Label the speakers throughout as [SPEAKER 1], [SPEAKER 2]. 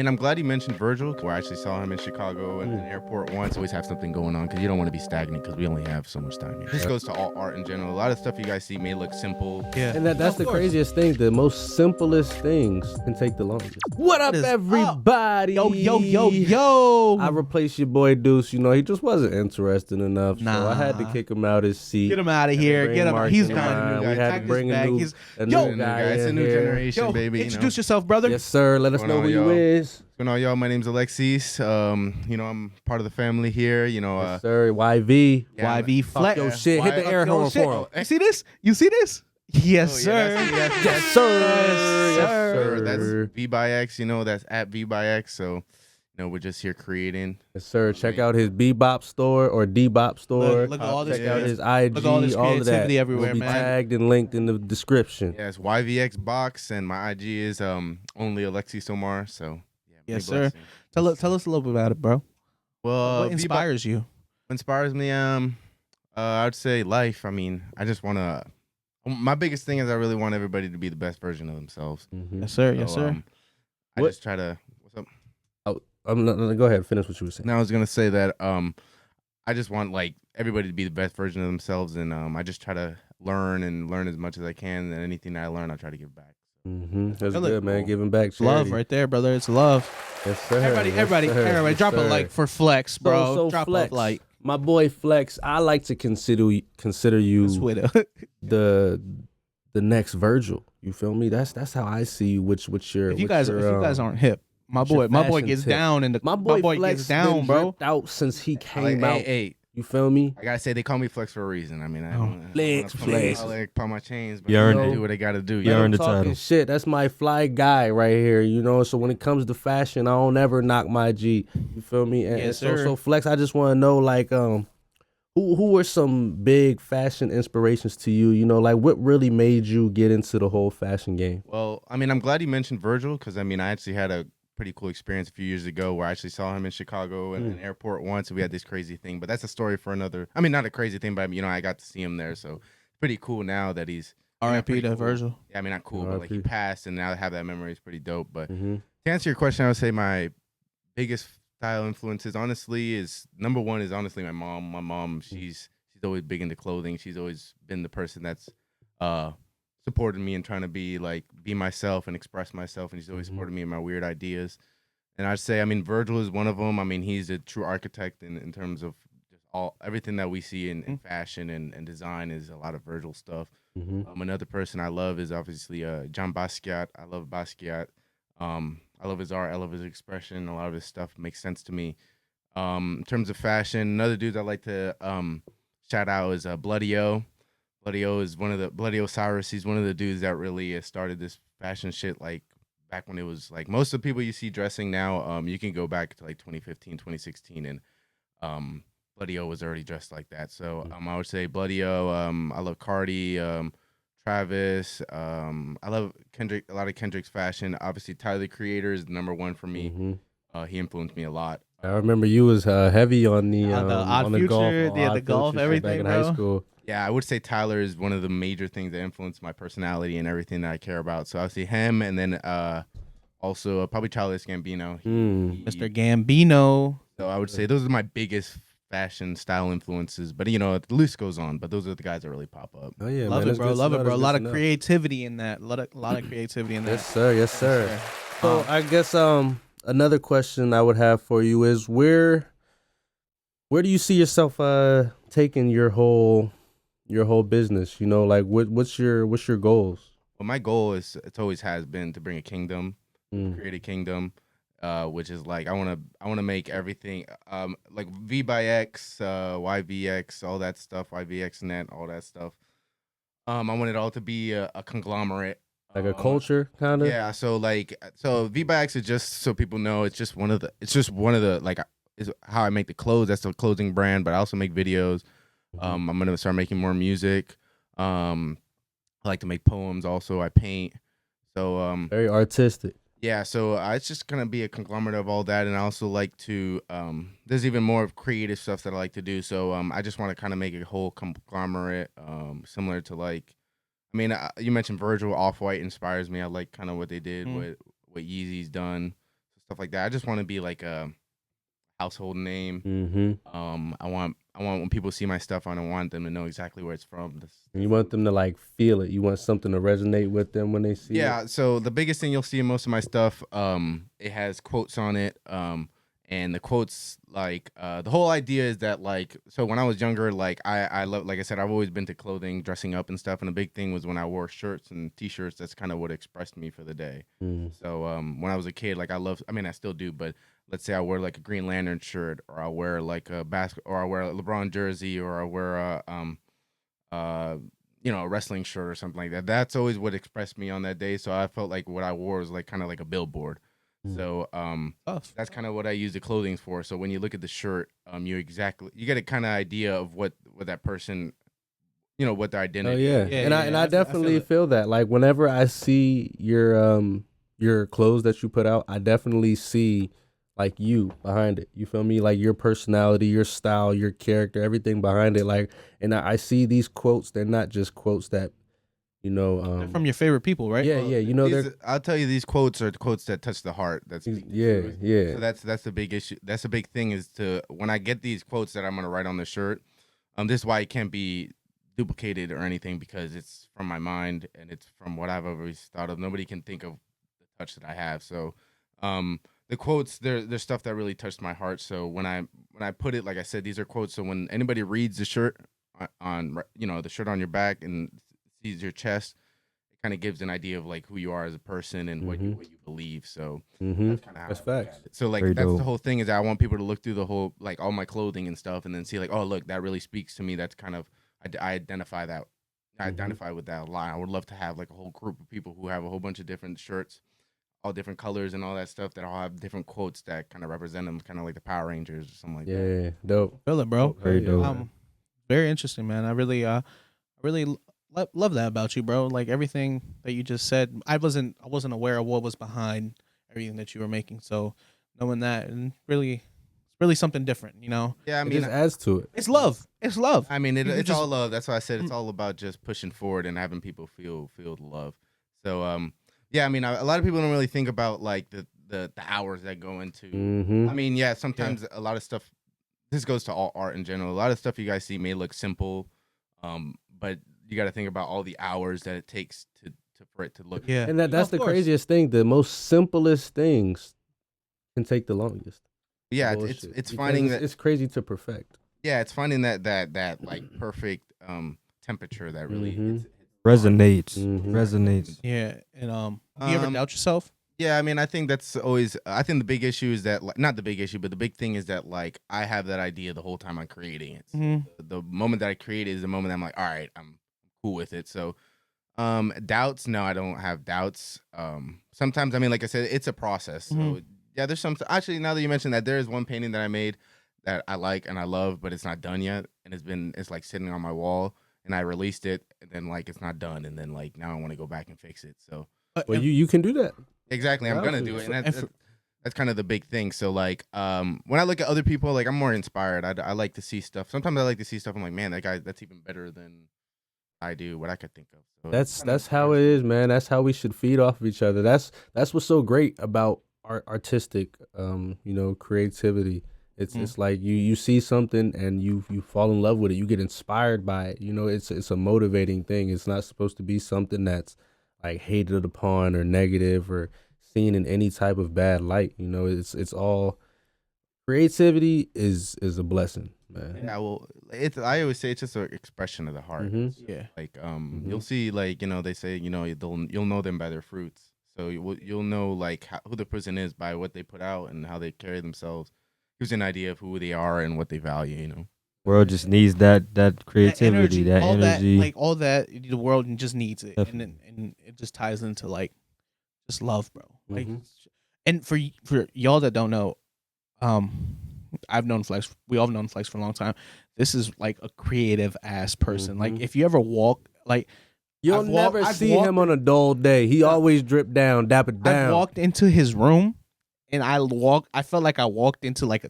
[SPEAKER 1] And I'm glad you mentioned Virgil, where I actually saw him in Chicago and an airport once. Always have something going on because you don't want to be stagnant because we only have so much time here. This goes to all art in general. A lot of stuff you guys see may look simple.
[SPEAKER 2] Yeah.
[SPEAKER 3] And that's the craziest thing. The most simplest things can take the longest. What up, everybody?
[SPEAKER 2] Yo.
[SPEAKER 3] I replaced your boy Deuce. You know, he just wasn't interested enough. So I had to kick him out his seat.
[SPEAKER 2] Get him out of here. Get him.
[SPEAKER 3] Mark
[SPEAKER 2] He's
[SPEAKER 3] in
[SPEAKER 2] gone.
[SPEAKER 3] line. We had to bring a new guy
[SPEAKER 1] It's a
[SPEAKER 3] in
[SPEAKER 1] new
[SPEAKER 3] here.
[SPEAKER 1] generation, baby.
[SPEAKER 2] Introduce yourself, brother.
[SPEAKER 3] Yes, sir. Let us
[SPEAKER 1] What's
[SPEAKER 3] know
[SPEAKER 1] going
[SPEAKER 3] who
[SPEAKER 1] on,
[SPEAKER 3] you
[SPEAKER 1] y'all?
[SPEAKER 3] is.
[SPEAKER 1] What's going on, y'all? My name's Alexis. I'm part of the family here.
[SPEAKER 3] Yes, sir. YV.
[SPEAKER 1] Yeah,
[SPEAKER 2] YV
[SPEAKER 3] Fuck
[SPEAKER 2] Flex.
[SPEAKER 3] your shit. Hit the air horn for him.
[SPEAKER 2] You see this? You see this? Yes, sir.
[SPEAKER 3] Yes, sir. Yes, sir.
[SPEAKER 1] That's V by X. That's at V by X. So, we're just here creating.
[SPEAKER 3] Yes, sir. Check out his Bebop store or Debop store.
[SPEAKER 2] Look at all this.
[SPEAKER 3] Check out his IG.
[SPEAKER 2] Look at all this
[SPEAKER 3] of that.
[SPEAKER 2] creativity everywhere,
[SPEAKER 3] will be
[SPEAKER 2] man.
[SPEAKER 3] tagged and linked in the description.
[SPEAKER 1] Yeah, it's YVX Box, and my IG is only Alexis Omar. So,
[SPEAKER 2] Yes,
[SPEAKER 1] big blessing.
[SPEAKER 2] Tell us a little bit about it, bro.
[SPEAKER 1] Well,
[SPEAKER 2] What inspires you?
[SPEAKER 1] inspires me? I'd say life. I mean, I just want to. My biggest thing is I really want everybody to be the best version of themselves.
[SPEAKER 3] Mm-hmm.
[SPEAKER 2] Yes, sir. Yes,
[SPEAKER 1] So,
[SPEAKER 2] sir.
[SPEAKER 1] I
[SPEAKER 3] What-
[SPEAKER 1] just try to. What's up?
[SPEAKER 3] Go ahead. Finish what you were saying.
[SPEAKER 1] Now I was gonna say that I just want like everybody to be the best version of themselves, and I just try to learn as much as I can, and anything that I learn, I try to give back.
[SPEAKER 3] Mm-hmm. That's
[SPEAKER 2] Feel it.
[SPEAKER 3] good, man. Giving back.
[SPEAKER 2] It's love
[SPEAKER 3] charity.
[SPEAKER 2] right there, brother. It's love.
[SPEAKER 3] Yes, sir.
[SPEAKER 2] Everybody,
[SPEAKER 3] Yes,
[SPEAKER 2] drop a
[SPEAKER 3] sir.
[SPEAKER 2] like for Flex, bro.
[SPEAKER 3] So
[SPEAKER 2] drop
[SPEAKER 3] Flex,
[SPEAKER 2] a like.
[SPEAKER 3] my boy Flex. I like to consider you
[SPEAKER 2] Twitter.
[SPEAKER 3] the next Virgil. You feel me? That's how I see you. Which your
[SPEAKER 2] if you guys aren't hip, my
[SPEAKER 3] what's your
[SPEAKER 2] boy
[SPEAKER 3] fashion
[SPEAKER 2] gets
[SPEAKER 3] tip?
[SPEAKER 2] down in the
[SPEAKER 3] my boy
[SPEAKER 2] Flex
[SPEAKER 3] Flex
[SPEAKER 2] down,
[SPEAKER 3] been
[SPEAKER 2] bro.
[SPEAKER 3] dripped out since he came
[SPEAKER 1] Like,
[SPEAKER 3] out.
[SPEAKER 1] hey,
[SPEAKER 3] You feel me?
[SPEAKER 1] I gotta say they call me Flex for a reason. I mean, I don't
[SPEAKER 3] Flex,
[SPEAKER 1] wanna
[SPEAKER 3] Flex.
[SPEAKER 1] put my chains, but
[SPEAKER 4] You
[SPEAKER 1] I
[SPEAKER 4] earned
[SPEAKER 1] gotta
[SPEAKER 3] it.
[SPEAKER 1] do what I gotta do.
[SPEAKER 4] You earned the
[SPEAKER 3] Talking
[SPEAKER 4] title.
[SPEAKER 3] shit. That's my fly guy right here. You know. So when it comes to fashion, I don't ever knock my G. You feel me? And
[SPEAKER 2] Yes,
[SPEAKER 3] so
[SPEAKER 2] sir.
[SPEAKER 3] so Flex, I just want to know like who were some big fashion inspirations to you? You know, like what really made you get into the whole fashion game?
[SPEAKER 1] Well, I mean, I'm glad you mentioned Virgil because I mean, I actually had a pretty cool experience a few years ago where I actually saw him in Chicago in an airport once, and we had this crazy thing. But that's a story for another. I mean, not a crazy thing, but I got to see him there, so pretty cool now that he's
[SPEAKER 2] R.I.P.
[SPEAKER 1] pretty
[SPEAKER 2] to
[SPEAKER 1] cool.
[SPEAKER 2] Virgil.
[SPEAKER 1] Yeah, I mean, not cool, but like he
[SPEAKER 3] R.I.P.
[SPEAKER 1] passed, and now to have that memory is pretty dope. But
[SPEAKER 3] Mm-hmm.
[SPEAKER 1] to answer your question, I would say my biggest style influences, honestly, is number one is honestly my mom. My mom, she's always big into clothing. She's always been the person that's supported me and trying to be myself and express myself, and she's always supported me in my weird ideas. And I'd say, I mean, Virgil is one of them. I mean, he's a true architect in terms of just everything that we see in fashion and design is a lot of Virgil stuff.
[SPEAKER 3] Mm-hmm.
[SPEAKER 1] Another person I love is obviously John Basquiat. I love Basquiat. I love his art. I love his expression. A lot of his stuff makes sense to me. In terms of fashion, another dude I like to shout out is Bloody O. Bloody O is Bloody Osiris. He's one of the dudes that really started this fashion shit like back when it was like most of the people you see dressing now. You can go back to like 2015, 2016, and Bloody O was already dressed like that. So I would say Bloody O. I love Cardi, Travis. I love Kendrick. A lot of Kendrick's fashion. Obviously, Tyler the Creator is number one for me.
[SPEAKER 3] Mm-hmm.
[SPEAKER 1] He influenced me a lot.
[SPEAKER 3] I remember you was heavy on the
[SPEAKER 2] Odd
[SPEAKER 3] on the
[SPEAKER 2] Future,
[SPEAKER 3] golf,
[SPEAKER 2] the
[SPEAKER 3] Odd
[SPEAKER 2] golf,
[SPEAKER 3] Future shit
[SPEAKER 2] everything,
[SPEAKER 3] back in
[SPEAKER 2] bro.
[SPEAKER 3] high school.
[SPEAKER 1] Yeah, I would say Tyler is one of the major things that influenced my personality and everything that I care about. So I'll see him, and then also probably Childish Gambino.
[SPEAKER 2] Mr. Gambino.
[SPEAKER 1] So I would say those are my biggest fashion style influences. But the list goes on. But those are the guys that really pop up.
[SPEAKER 3] Oh yeah,
[SPEAKER 2] Love
[SPEAKER 3] man,
[SPEAKER 2] it,
[SPEAKER 3] that's
[SPEAKER 2] bro.
[SPEAKER 3] good to
[SPEAKER 2] Love
[SPEAKER 3] know,
[SPEAKER 2] it, bro. A
[SPEAKER 3] that's
[SPEAKER 2] lot
[SPEAKER 3] good
[SPEAKER 2] of
[SPEAKER 3] to know.
[SPEAKER 2] creativity in that. A lot of creativity in that.
[SPEAKER 3] Yes, sir. Yes, sir.
[SPEAKER 2] Yes,
[SPEAKER 3] So I guess another question I would have for you is where do you see yourself taking your whole business? You know, like what's your goals?
[SPEAKER 1] Well, my goal it's always has been to bring a kingdom,
[SPEAKER 3] Mm.
[SPEAKER 1] create a kingdom, which is like I want to make everything like V by X, YVX, all that stuff, YVX net, all that stuff. I want it all to be a conglomerate.
[SPEAKER 3] Like a culture, kind of.
[SPEAKER 1] Yeah, so V by X is just so people know it's just one of the like is how I make the clothes. That's the clothing brand, but I also make videos. I'm gonna start making more music. I like to make poems. Also, I paint. So
[SPEAKER 3] Very artistic.
[SPEAKER 1] yeah, so it's just gonna be a conglomerate of all that, and I also like to there's even more of creative stuff that I like to do. So I just want to kind of make a whole conglomerate, similar to like, I mean, you mentioned Virgil. Off-White inspires me. I like kind of what they did, what Yeezy's done, stuff like that. I just want to be like a household name.
[SPEAKER 3] Mm-hmm.
[SPEAKER 1] I want when people see my stuff, I don't want them to know exactly where it's from.
[SPEAKER 3] And you want them to like feel it. You want something to resonate with them when they see it.
[SPEAKER 1] Yeah, so the biggest thing you'll see in most of my stuff, it has quotes on it. And the quotes, like, the whole idea is that, like, so when I was younger, like, I love, like I said, I've always been to clothing, dressing up and stuff. And the big thing was when I wore shirts and t-shirts, that's kind of what expressed me for the day. So when I was a kid, like, I mean, I still do, but let's say I wear like a Green Lantern shirt, or I wear like a or I wear a LeBron jersey, or I wear a wrestling shirt or something like that. That's always what expressed me on that day. So I felt like what I wore was like kind of like a billboard. So that's kind of what I use the clothing for. So when you look at the shirt, you get a kind of idea of what that person, what their
[SPEAKER 3] Oh
[SPEAKER 1] identity
[SPEAKER 3] yeah,
[SPEAKER 1] is.
[SPEAKER 3] and I definitely feel that. Like whenever I see your clothes that you put out, I definitely see like you behind it. You feel me? Like your personality, your style, your character, everything behind it. Like, and I see these quotes. They're not just quotes that,
[SPEAKER 2] they're from your favorite people, right?
[SPEAKER 3] Yeah, yeah.
[SPEAKER 1] I'll tell you, these quotes are the quotes that touch the heart.
[SPEAKER 3] Yeah.
[SPEAKER 1] So that's the big issue. That's the big thing is when I get these quotes that I'm gonna write on the shirt. This is why it can't be duplicated or anything, because it's from my mind and it's from what I've always thought of. Nobody can think of the touch that I have. So, the quotes, they're stuff that really touched my heart. So when I put it, like I said, these are quotes. So when anybody reads the shirt on the shirt on your back and sees your chest, it kind of gives an idea of like who you are as a person and what you believe. So that's kind of
[SPEAKER 3] That's facts.
[SPEAKER 1] So like
[SPEAKER 4] Very
[SPEAKER 1] that's
[SPEAKER 4] dope.
[SPEAKER 1] the whole thing, is I want people to look through the whole, like, all my clothing and stuff, and then see like, oh look, that really speaks to me. That's kind of I identify that. I identify with that a lot. I would love to have like a whole group of people who have a whole bunch of different shirts, all different colors and all that stuff, that all have different quotes that kind of represent them, kind of like the Power Rangers or something like that.
[SPEAKER 3] Yeah, dope.
[SPEAKER 2] Feel it, bro.
[SPEAKER 4] Very dope.
[SPEAKER 2] Very interesting, man. I really love that about you, bro. Like everything that you just said, I wasn't aware of what was behind everything that you were making. So knowing that, and it's really something different,
[SPEAKER 1] Yeah, I
[SPEAKER 3] It
[SPEAKER 1] mean,
[SPEAKER 3] just adds to it.
[SPEAKER 2] It's love. It's love.
[SPEAKER 1] I mean,
[SPEAKER 2] You
[SPEAKER 1] it's
[SPEAKER 2] just-
[SPEAKER 1] all love. That's why I said it's all about just pushing forward and having people feel the love. So, yeah, I mean, a lot of people don't really think about like the hours that go into. I mean, yeah, sometimes a lot of stuff. This goes to all art in general. A lot of stuff you guys see may look simple, but you got to think about all the hours that it takes for it to look.
[SPEAKER 2] Yeah.
[SPEAKER 3] And that's
[SPEAKER 2] Of
[SPEAKER 3] the
[SPEAKER 2] course.
[SPEAKER 3] craziest thing. The most simplest things can take the longest.
[SPEAKER 1] Yeah,
[SPEAKER 3] Bullshit.
[SPEAKER 1] it's
[SPEAKER 3] Because
[SPEAKER 1] finding that.
[SPEAKER 3] it's crazy to perfect.
[SPEAKER 1] Yeah, it's finding that like perfect temperature that really
[SPEAKER 4] Resonates.
[SPEAKER 3] Mhm.
[SPEAKER 4] Resonates.
[SPEAKER 2] Yeah. And you ever doubt yourself?
[SPEAKER 1] Yeah, I mean, I think that's always. I think the big issue is that, like, not the big issue, but the big thing is that, like, I have that idea the whole time I'm creating it. So the moment that I create it is the moment I'm like, all right, I'm cool with it. So, doubts? No, I don't have doubts. Sometimes, I mean, like I said, it's a process. So yeah, there's some. Actually, now that you mentioned that, there is one painting that I made that I like and I love, but it's not done yet, and it's like sitting on my wall, and I released it, and then like it's not done, and then like now I want to go back and fix it. So.
[SPEAKER 3] Well, you can do that.
[SPEAKER 1] Exactly, I'm gonna do it, and that's kind of the big thing. So like, when I look at other people, like I'm more inspired. I like to see stuff. Sometimes I like to see stuff. I'm like, man, that guy, that's even better than I do. What I could think of. So
[SPEAKER 3] That's how it is, man. That's how we should feed off of each other. That's what's so great about artistic, creativity. It's like you see something and you fall in love with it. You get inspired by it. It's a motivating thing. It's not supposed to be something that's like hated upon or negative or seen in any type of bad light. It's all creativity is a blessing, man.
[SPEAKER 1] yeah, well, I always say it's just an expression of the heart.
[SPEAKER 2] Yeah.
[SPEAKER 1] Like you'll see, like, they say, you'll know them by their fruits. So you'll know like who the person is by what they put out and how they carry themselves. Gives you an idea of who they are and what they value.
[SPEAKER 4] World just needs that creativity, that
[SPEAKER 2] all
[SPEAKER 4] energy.
[SPEAKER 2] that, like all that, the world just needs it, and it just ties into like just love, bro. Like, and for y'all that don't know, I've known Flex. We all have known Flex for a long time. This is like a creative ass person. Like if you ever walk, like
[SPEAKER 3] you'll never see him on a dull day. He always drip down, dap it down.
[SPEAKER 2] I walked into his room, and I felt like I walked into like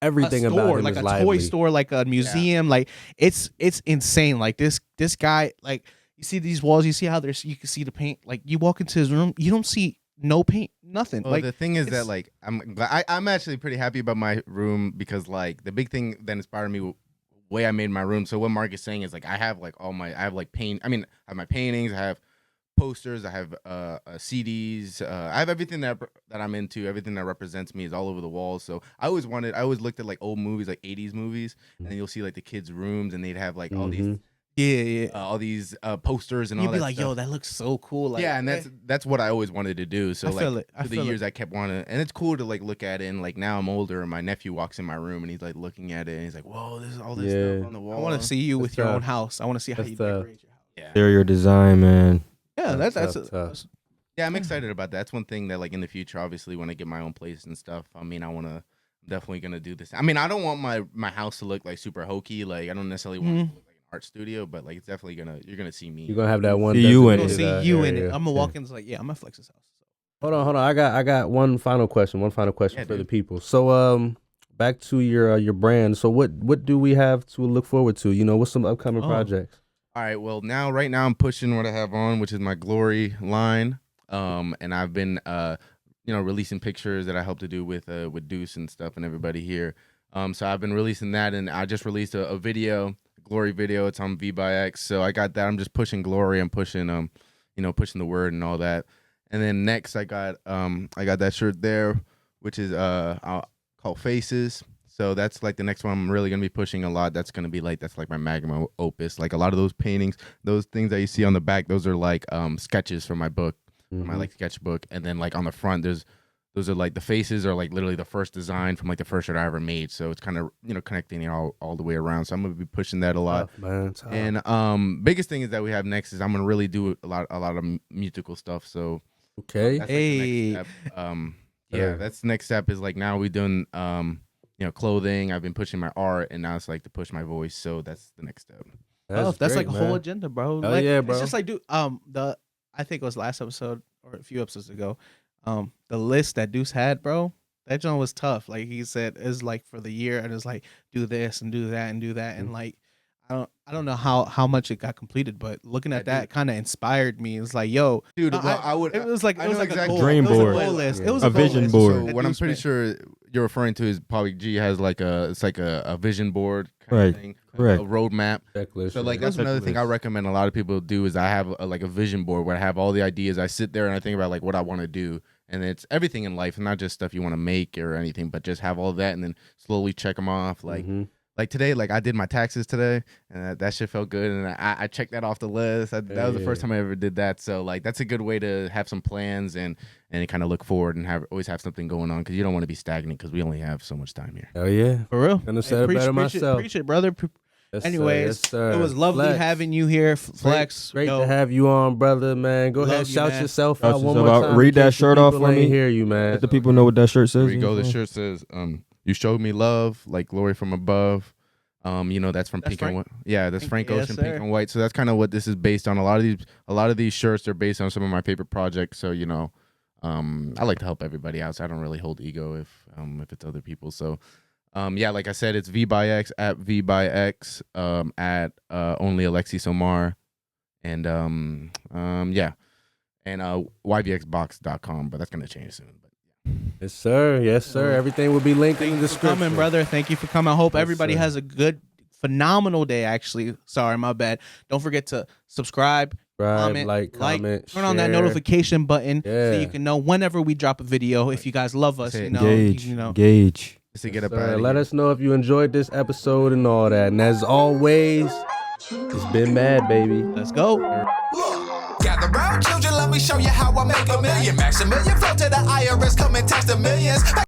[SPEAKER 3] everything
[SPEAKER 2] a store,
[SPEAKER 3] about him
[SPEAKER 2] like
[SPEAKER 3] is
[SPEAKER 2] a
[SPEAKER 3] lively.
[SPEAKER 2] toy store, like a museum. Like it's insane. Like this guy, like you see these walls, you see how you can see the paint. Like you walk into his room, you don't see no paint, nothing.
[SPEAKER 1] Oh,
[SPEAKER 2] like
[SPEAKER 1] the thing is that
[SPEAKER 2] it's-
[SPEAKER 1] like I'm actually pretty happy about my room because like the big thing that inspired me way I made my room. So what Mark is saying is like I have like I have like paint. I mean, I have my paintings. I have posters. I have CDs. I have everything that I'm into. Everything that represents me is all over the walls. So I always looked at like old movies, like 80s movies, and then you'll see like the kids' rooms, and they'd have like all these. All these posters and
[SPEAKER 2] you'd
[SPEAKER 1] all
[SPEAKER 2] be
[SPEAKER 1] that
[SPEAKER 2] like,
[SPEAKER 1] stuff.
[SPEAKER 2] yo, that looks so cool. Like,
[SPEAKER 1] yeah, and that's what I always wanted to do. So
[SPEAKER 2] I
[SPEAKER 1] like
[SPEAKER 2] feel it. I
[SPEAKER 1] for the
[SPEAKER 2] feel
[SPEAKER 1] years I kept wanting, and it's cool to like look at it. And like now I'm older, and my nephew walks in my room and he's like looking at it, and he's like, "Whoa, this is all this stuff on the
[SPEAKER 2] I
[SPEAKER 1] wall."
[SPEAKER 2] want to see you with
[SPEAKER 3] That's
[SPEAKER 2] your own
[SPEAKER 3] tough.
[SPEAKER 2] house. I want to see how
[SPEAKER 3] That's
[SPEAKER 2] you
[SPEAKER 3] tough.
[SPEAKER 2] decorate your house.
[SPEAKER 1] Yeah,
[SPEAKER 4] Interior design, man.
[SPEAKER 2] Yeah,
[SPEAKER 3] Tough,
[SPEAKER 2] that's
[SPEAKER 3] tough.
[SPEAKER 1] yeah, I'm excited about that. That's one thing that like in the future, obviously, when I get my own place and stuff. I mean, I'm definitely gonna do this. I mean, I don't want my house to look like super hokey. Like I don't necessarily want it to look like an art studio, but like it's definitely you're gonna see me.
[SPEAKER 3] You're gonna have that one.
[SPEAKER 4] See you in
[SPEAKER 2] You'll
[SPEAKER 4] it.
[SPEAKER 3] designated,
[SPEAKER 2] see you in it.
[SPEAKER 3] area.
[SPEAKER 2] I'm gonna walk in. It's like, yeah, I'm gonna flex his house.
[SPEAKER 3] Hold on. I got one final question.
[SPEAKER 1] Yeah,
[SPEAKER 3] for the
[SPEAKER 1] dude.
[SPEAKER 3] people. So back to your brand. So what do we have to look forward to? You know, what's some upcoming projects?
[SPEAKER 1] All right, well right now I'm pushing what I have on, which is my Glory line. And I've been releasing pictures that I helped to do with Deuce and stuff and everybody here. So I've been releasing that, and I just released a video, Glory video. It's on V by X. So I got that. I'm just pushing Glory. I'm pushing pushing the word and all that. And then next I got that shirt there, which is called Faces. So that's like the next one I'm really gonna be pushing a lot. That's like my magnum opus. Like a lot of those paintings, those things that you see on the back, those are like sketches from my book, my like sketchbook. And then like on the front, those are like the faces are like literally the first design from like the first shirt I ever made. So it's kind of connecting it all the way around. So I'm gonna be pushing that a lot.
[SPEAKER 3] Tough, man, tough.
[SPEAKER 1] And biggest thing is that we have next is I'm gonna really do a lot of musical stuff. So
[SPEAKER 3] Okay.
[SPEAKER 1] that's like the next step. Yeah, that's the next step is like now we're doing clothing. I've been pushing my art, and now it's like to push my voice. So that's the next step.
[SPEAKER 2] That's
[SPEAKER 3] great,
[SPEAKER 2] like a whole
[SPEAKER 3] man.
[SPEAKER 2] agenda, bro.
[SPEAKER 3] Hell
[SPEAKER 2] Like,
[SPEAKER 3] yeah, bro.
[SPEAKER 2] It's just like, dude, I think it was last episode or a few episodes ago. The list that Deuce had, bro, that John was tough. Like he said, is like for the year, and it's like do this and do that and do that, and like I don't know how much it got completed, but looking at that kind of inspired me. It's like, yo,
[SPEAKER 1] Dude,
[SPEAKER 2] no,
[SPEAKER 1] well, I would.
[SPEAKER 2] It was like
[SPEAKER 1] I
[SPEAKER 2] it was
[SPEAKER 1] know
[SPEAKER 2] like
[SPEAKER 1] exactly.
[SPEAKER 2] a goal.
[SPEAKER 4] Dream
[SPEAKER 2] It was
[SPEAKER 4] board.
[SPEAKER 2] a goal list.
[SPEAKER 3] Yeah.
[SPEAKER 2] It was
[SPEAKER 4] A
[SPEAKER 2] goal
[SPEAKER 4] vision
[SPEAKER 2] list.
[SPEAKER 4] board.
[SPEAKER 1] So
[SPEAKER 2] that
[SPEAKER 1] what I'm
[SPEAKER 2] Deuce
[SPEAKER 1] pretty
[SPEAKER 2] made.
[SPEAKER 1] sure you're referring to is probably G has like a vision board kind
[SPEAKER 4] Right,
[SPEAKER 1] of thing,
[SPEAKER 4] correct.
[SPEAKER 1] a roadmap.
[SPEAKER 3] Checklist.
[SPEAKER 1] So like
[SPEAKER 3] yeah.
[SPEAKER 1] that's another thing I
[SPEAKER 4] Checklist.
[SPEAKER 1] recommend a lot of people do is I have like a vision board where I have all the ideas. I sit there and I think about like what I want to do, and it's everything in life, not just stuff you want to make or anything, but just have all that and then slowly check them off. Like today, like I did my taxes today, and that shit felt good, and I checked that off the list. That was the first time I ever did that. So like that's a good way to have some plans and kind of look forward and always have something going on because you don't want to be stagnant because we only have so much time here.
[SPEAKER 3] Hell yeah.
[SPEAKER 2] For real.
[SPEAKER 3] Gonna say it better myself.
[SPEAKER 2] Preach it, brother.
[SPEAKER 3] Yes, sir.
[SPEAKER 2] Anyways,
[SPEAKER 3] Yes, sir.
[SPEAKER 2] it was lovely
[SPEAKER 3] Flex.
[SPEAKER 2] having you here, Flex.
[SPEAKER 3] Great
[SPEAKER 2] Yo,
[SPEAKER 3] to have you on, brother, man. Go
[SPEAKER 2] Love
[SPEAKER 3] ahead,
[SPEAKER 2] you,
[SPEAKER 3] shout
[SPEAKER 2] man.
[SPEAKER 3] yourself
[SPEAKER 4] Shout
[SPEAKER 3] out one
[SPEAKER 4] yourself
[SPEAKER 3] more
[SPEAKER 4] out.
[SPEAKER 3] time.
[SPEAKER 4] Read
[SPEAKER 3] in case
[SPEAKER 4] that
[SPEAKER 3] the
[SPEAKER 4] shirt off
[SPEAKER 3] people
[SPEAKER 4] for
[SPEAKER 3] ain't
[SPEAKER 4] me.
[SPEAKER 3] hear you, man.
[SPEAKER 4] Let the people know what that shirt says.
[SPEAKER 1] Here we go. The shirt says, "You showed me love, like glory from above." That's from
[SPEAKER 2] That's
[SPEAKER 1] Pink and
[SPEAKER 2] Frank?
[SPEAKER 1] White. Yeah, that's Frank
[SPEAKER 2] Yes,
[SPEAKER 1] Ocean,
[SPEAKER 2] sir.
[SPEAKER 1] Pink and White. So that's kind of what this is based on. A lot of these shirts are based on some of my favorite projects. So I like to help everybody out. So I don't really hold ego if it's other people. So like I said, it's V by X at V by X at only Alexis Omar, and and YVXbox.com. But that's gonna change soon. But
[SPEAKER 3] Yes, sir. Yes, sir. Everything will be linked in the
[SPEAKER 2] Thank you for
[SPEAKER 3] description.
[SPEAKER 2] coming, brother. Thank you for coming. I hope
[SPEAKER 3] Yes,
[SPEAKER 2] everybody
[SPEAKER 3] sir.
[SPEAKER 2] has a good, phenomenal day, actually. Sorry, my bad. Don't forget to subscribe, comment,
[SPEAKER 3] Comment,
[SPEAKER 2] turn on that
[SPEAKER 3] share.
[SPEAKER 2] notification button so
[SPEAKER 3] Yeah.
[SPEAKER 2] you can know whenever we drop a video. If you guys love us,
[SPEAKER 1] That's it.
[SPEAKER 4] Engage.
[SPEAKER 2] you know.
[SPEAKER 4] Engage.
[SPEAKER 1] just to get
[SPEAKER 3] Yes,
[SPEAKER 1] up
[SPEAKER 3] sir.
[SPEAKER 1] out of
[SPEAKER 3] Let
[SPEAKER 1] here.
[SPEAKER 3] us know if you enjoyed this episode and all that. And as always, it's been mad, baby.
[SPEAKER 2] Let's go.
[SPEAKER 5] Gather round, children, let me show you how I make a million. Maximilian flow to the IRS, come and tax the millions.